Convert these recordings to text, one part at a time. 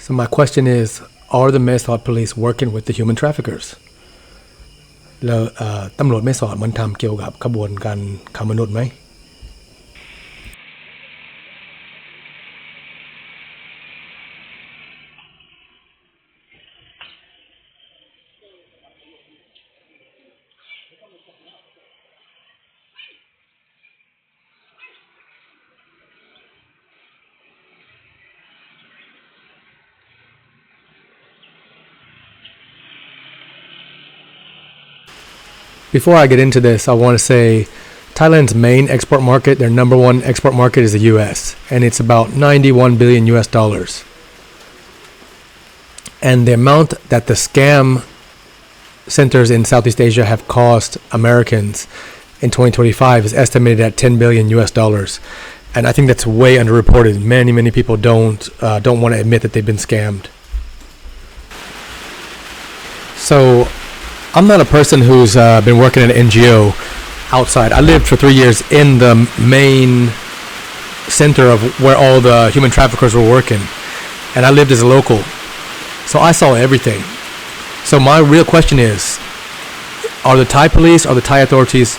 So my question is, are the Maesot Police working with the human traffickers? แล้วตำรวจแม่สอดมันทำเกี่ยวกับขบวนการค้ามนุษย์ไหม Before I get into this, I want to say Thailand's main export market, their number one export market is the US, and it's about 91 billion US dollars. And the amount that the scam centers in Southeast Asia have cost Americans in 2025 is estimated at 10 billion US dollars. And I think that's way underreported. Many people don't want to admit that they've been scammed. So I'm not a person who's been working at an NGO outside. I lived for 3 years in the main center of where all the human traffickers were working, and I lived as a local, so I saw everything. So my real question is, are the Thai police or the Thai authorities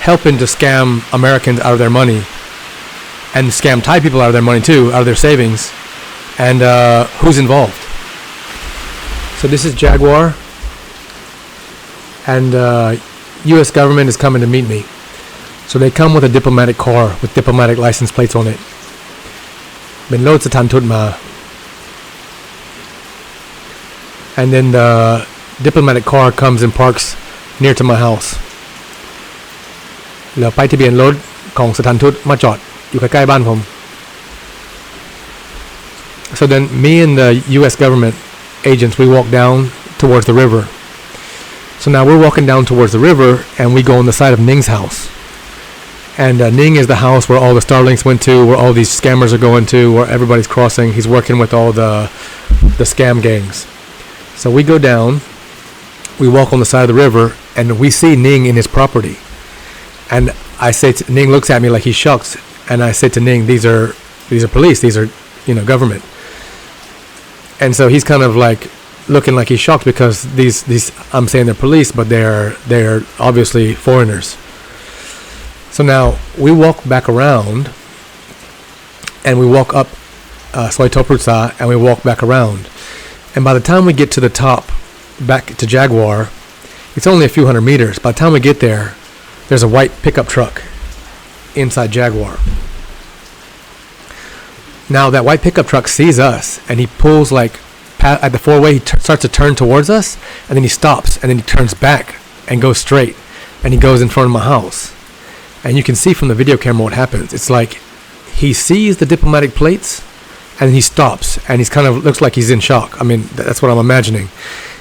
helping to scam Americans out of their money and scam Thai people out of their money too, out of their savings, and who's involved? So this is Jaguar, and U.S. government is coming to meet me. So they come with a diplomatic car with diplomatic license plates on it. เป็นรถสถานทูตมา and then the diplomatic car comes and parks near to my house. แล้วไปทะเบียนรถของสถานทูตมาจอดอยู่ใกล้ๆบ้านผม So then me and the U.S. government agents, we walk down towards the river. So now we're walking down towards the river, and we go on the side of Ning's house. And Ning is the house where all the Starlinks went to, where all these scammers are going to, where everybody's crossing. He's working with all the scam gangs. So we go down, we walk on the side of the river, and we see Ning in his property. And I say, Ning looks at me like he's shocked, and I say to Ning, these are police, these are, government. And so he's kind of like looking like he's shocked because these I'm saying they're police, but they're obviously foreigners. So now we walk back around, and we walk up Soito Prutsa, and we walk back around. And by the time we get to the top, back to Jaguar, it's only a few hundred meters. By the time we get there, there's a white pickup truck inside Jaguar. Now that white pickup truck sees us, and he pulls like at the four-way, he starts to turn towards us, and then he stops, and then he turns back and goes straight, and he goes in front of my house. And you can see from the video camera what happens. It's like he sees the diplomatic plates, and he stops, and he's kind of looks like he's in shock. I mean, that's what I'm imagining.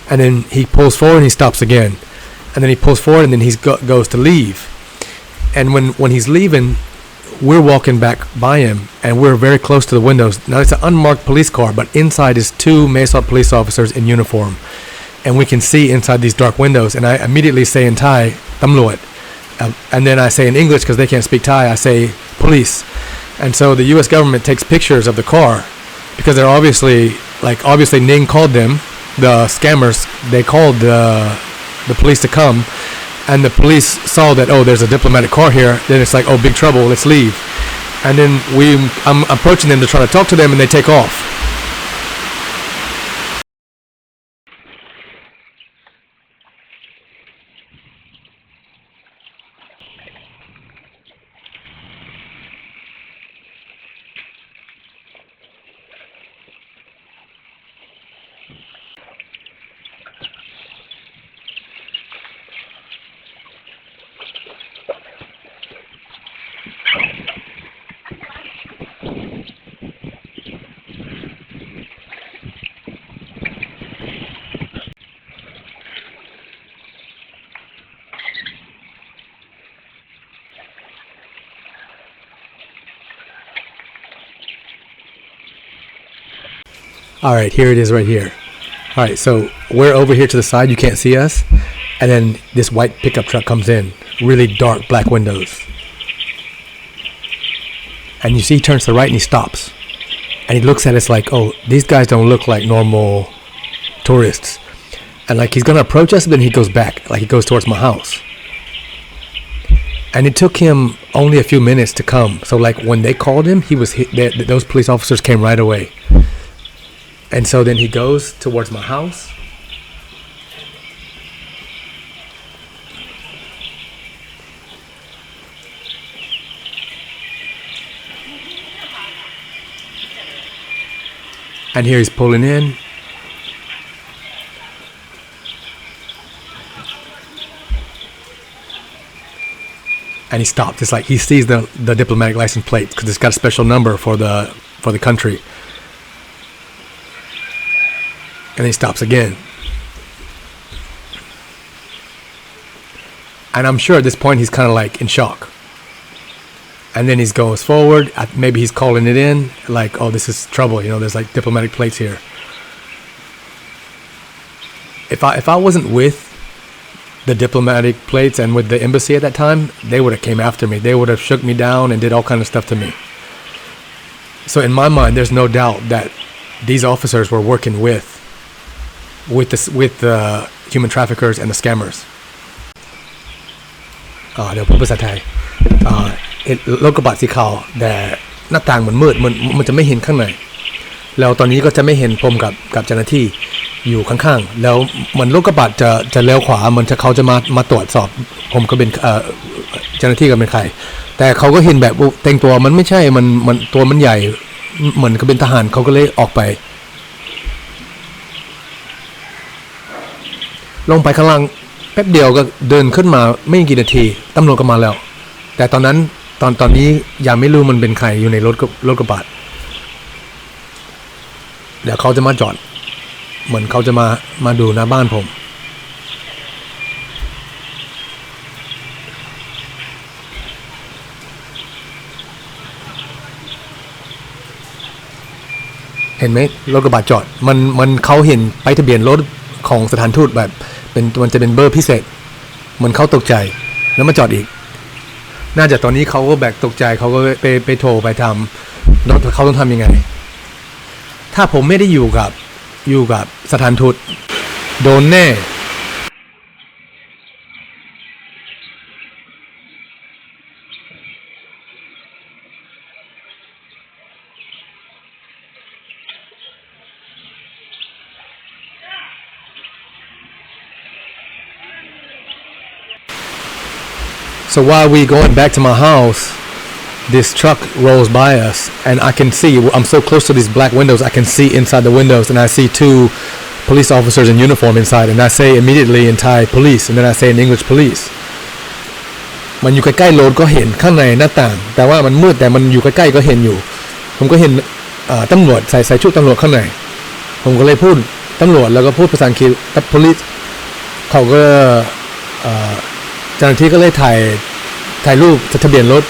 And then he pulls forward, and he stops again, and then he pulls forward, and then he goes to leave. And when he's leaving, we're walking back by him, and we're very close to the windows. Now it's an unmarked police car, but inside is two Maesot police officers in uniform, and we can see inside these dark windows. And I immediately say in Thai, "Tamluat," and then I say in English, because they can't speak Thai, I say police. And so the U.S. government takes pictures of the car, because they're obviously Ning called them, the scammers. They called the police to come. And the police saw that, oh, there's a diplomatic car here. Then it's like, oh, big trouble, let's leave. And then I'm approaching them to try to talk to them, and they take off. All right, here it is right here. All right, so we're over here to the side. You can't see us. And then this white pickup truck comes in, really dark black windows. And you see he turns to the right and he stops. and he looks at us like, oh, these guys don't look like normal tourists, and like he's gonna approach us, but then he goes back, like he goes towards my house. And it took him only a few minutes to come. So like when they called him, those police officers came right away. And so then he goes towards my house. And here he's pulling in. And he stopped. It's like he sees the diplomatic license plate because it's got a special number for the country. And he stops again. And I'm sure at this point he's kind of like in shock. And then he goes forward. Maybe he's calling it in like, oh, this is trouble. You know, there's like diplomatic plates here. If I wasn't with the diplomatic plates and with the embassy at that time, they would have came after me. They would have shook me down and did all kind of stuff to me. So in my mind, there's no doubt that these officers were working with the human traffickers and the scammers. เดี๋ยวพูดภาษาไทยรถกระบะสีขาวแต่หน้าต่างมืดมันจะไม่เห็นข้างในแล้วตอนนี้ก็จะไม่เห็นผมกับเจ้าหน้าที่อยู่ข้างๆแล้วเหมือนรถกระบะจะเลี้ยวขวามันจะเขาจะมาตรวจสอบผมก็เป็นเจ้าหน้าที่ก็เป็นใครแต่เขาก็เห็นแบบแต่งตัวมันไม่ใช่มันตัวมันใหญ่เหมือนก็เป็นทหารเขาก็เลยออกไปลงไปข้างล่างแป๊บเดียวก็เดินขึ้นมาไม่กี่นาทีตำรวจก็มาแล้วแต่ตอนนั้นตอนนี้ยังไม่รู้มันเป็นใครอยู่ในรถกระบะเดี๋ยวเขาจะมาจอดเหมือนเขาจะมาดูหน้าบ้านผมเห็นไหมรถกระบะจอดมันเขาเห็นไปทะเบียนรถของสถานทูตแบบมันจะเป็นเบอร์พิเศษเหมือนเขาตกใจแล้วมาจอดอีกน่าจะตอนนี้เขาก็แบบตกใจเขาก็ไปโทรไปทำเขาต้องทำยังไงถ้าผมไม่ได้อยู่กับสถานทูตโดนแน่ So while we going back to my house, this truck rolls by us, and I can see, I'm so close to these black windows, I can see inside the windows, and I see two police officers in uniform inside, and I say immediately in Thai, police, and then I say in English, police. มันอยู่ใกล้ๆรถก็เห็นข้างในหน้าต่างแต่ว่ามันมืดแต่มันอยู่ใกล้ๆก็เห็นอยู่ผมก็เห็นตำรวจใส่ชุดตำรวจข้างในผมก็เลยพูดตำรวจแล้วก็พูดภาษาอังกฤษ police เขาก็เจ้าหน้าที่ก็เลยถ่ายรูปทะเบียนรถ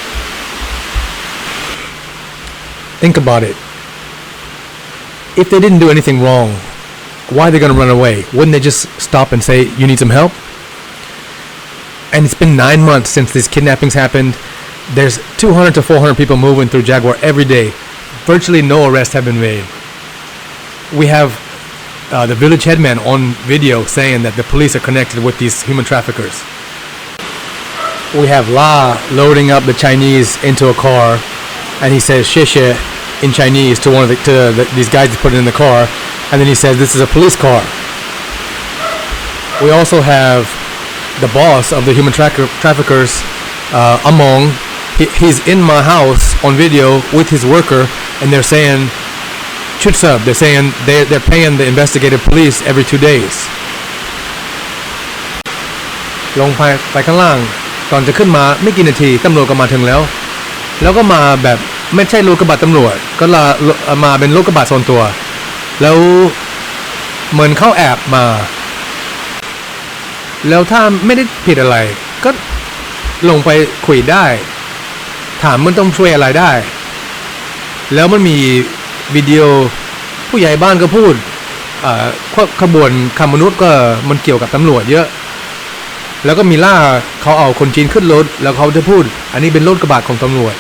Think about it. If they didn't do anything wrong, why are they going to run away? Wouldn't they just stop and say, you need some help? And it's been 9 months since these kidnappings happened. There's 200 to 400 people moving through Jaguar every day. Virtually no arrests have been made. We have the village headman on video saying that the police are connected with these human traffickers. We have La loading up the Chinese into a car, and he says "Sheshe" in Chinese to these guys to put it in the car, and then he says this is a police car. We also have the boss of the human traffickers, Among. He's in my house on video with his worker, and they're saying "Chutsub." They're saying they're paying the investigative police every 2 days. ลงไปข้างล่างก่อนจะขึ้นมาไม่กี่นาทีตำรวจก็มาถึงแล้วก็มาแบบไม่ใช่รถกระบะตำรวจก็มาเป็นรถกระบะส่วนตัวแล้วเหมือนเข้าแอบมาแล้วถ้าไม่ได้ผิดอะไรก็ลงไปคุยได้ถามมันต้องช่วยอะไรได้แล้วมันมีวิดีโอผู้ใหญ่บ้านก็พูดขบวนคามนุษย์ก็มันเกี่ยวกับตำรวจเยอะแล้วก็มีล่าเขาเอาคนจีนขึ้นรถแล้วเขาจะพูดอันนี้เป็นรถกระบะของตำรวจ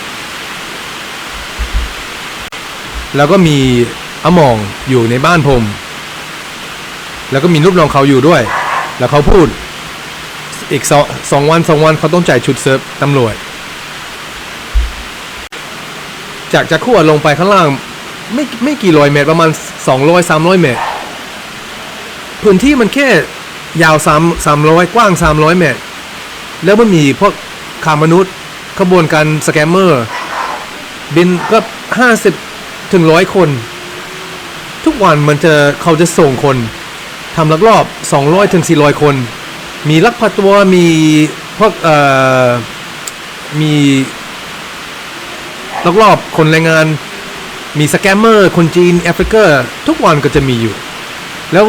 แล้วก็มีอาหม่องอยู่ในบ้านผมแล้วก็มีลูกน้องเขาอยู่ด้วยแล้วเขาพูดอีกสองวันเขาต้องจ่ายชุดเซิร์ฟตำรวจจากขั้วลงไปข้างล่างไม่กี่ร้อยเมตรประมาณ200-300 เมตรพื้นที่มันแค่ยาว300กว้าง300 เมตรแล้วมันมีพวกค้ามนุษย์ขบวนการสแกมเมอร์บินก็50 ถึง 100 คนทุกวันเขาจะส่งคนทำลักลอบ200 ถึง 400 คนมีลักพาตัวมีพวกมีลักลอบคนแรงงานมีสแกมเมอร์คนจีนแอฟริกาทุกวันก็จะมีอยู่แล้ว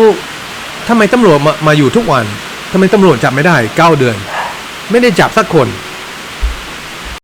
ทำไมตำรวจมาอยู่ทุกวันทำไมตำรวจจับไม่ได้9 เดือนไม่ได้จับสักคน